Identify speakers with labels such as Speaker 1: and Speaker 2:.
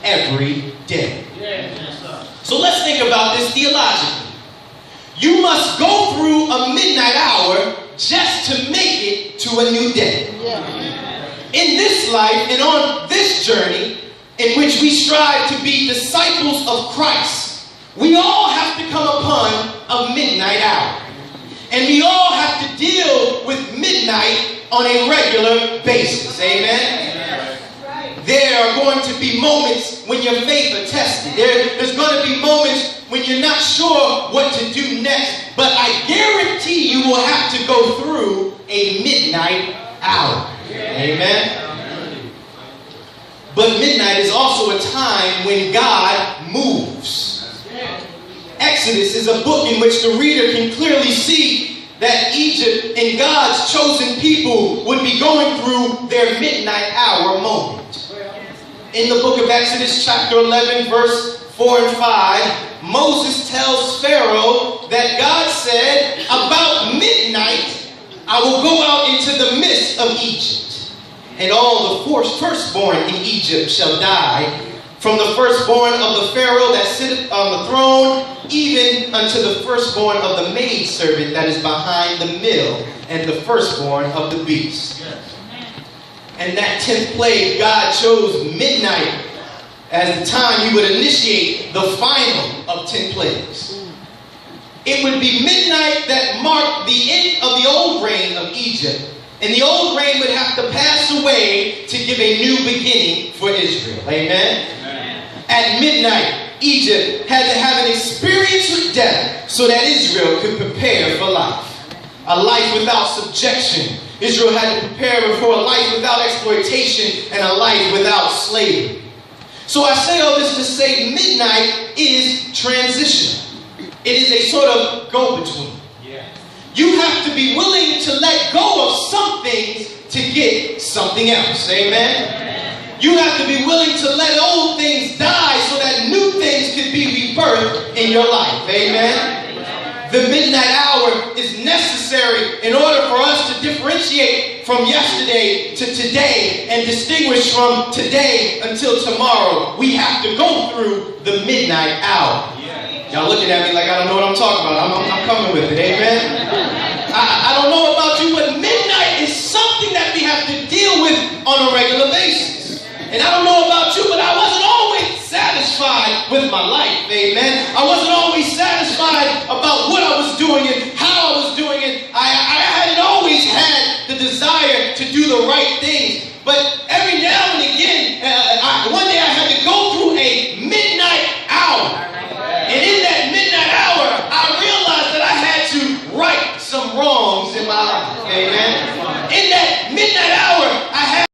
Speaker 1: every day. So let's think about this theologically. You must go through a midnight hour just to make it to a new day. In this life and on this journey in which we strive to be disciples of Christ, we all have to come upon a midnight hour. And we all have to deal with midnight on a regular basis. Amen? There are going to be moments when your faith is tested. There's going to be moments when you're not sure what to do next. But I guarantee you will have to go through a midnight hour. Amen? But midnight is also a time when God moves. Exodus is a book in which the reader can clearly see that Egypt and God's chosen people would be going through their midnight hour moment. In the book of Exodus chapter 11 verse 4 and 5, Moses tells Pharaoh that God said, about midnight I will go out into the midst of Egypt, and all the firstborn in Egypt shall die, from the firstborn of the Pharaoh that sitteth on the throne, even unto the firstborn of the maidservant that is behind the mill, and the firstborn of the beast. And that 10th plague, God chose midnight as the time He would initiate the final of 10 plagues. It would be midnight that marked the end of the old reign of Egypt. And the old reign would have to pass away to give a new beginning for Israel. Amen? At midnight, Egypt had to have an experience with death so that Israel could prepare for life. A life without subjection. Israel had to prepare for a life without exploitation and a life without slavery. So I say all this to say midnight is transitional. It is a sort of go-between. You have to be willing to let go of some things to get something else. Amen? You have to be willing to let old things die so that new things can be rebirthed in your life. Amen? The midnight hour is necessary in order for us to differentiate from yesterday to today and distinguish from today until tomorrow. We have to go through the midnight hour. Y'all looking at me like I don't know what I'm talking about. I'm coming with it. Amen? I don't know about you, but midnight is something that we have to deal with on a regular basis. And I don't know about you, but I wasn't always satisfied with my life. Amen? I wasn't always satisfied about what I was doing. And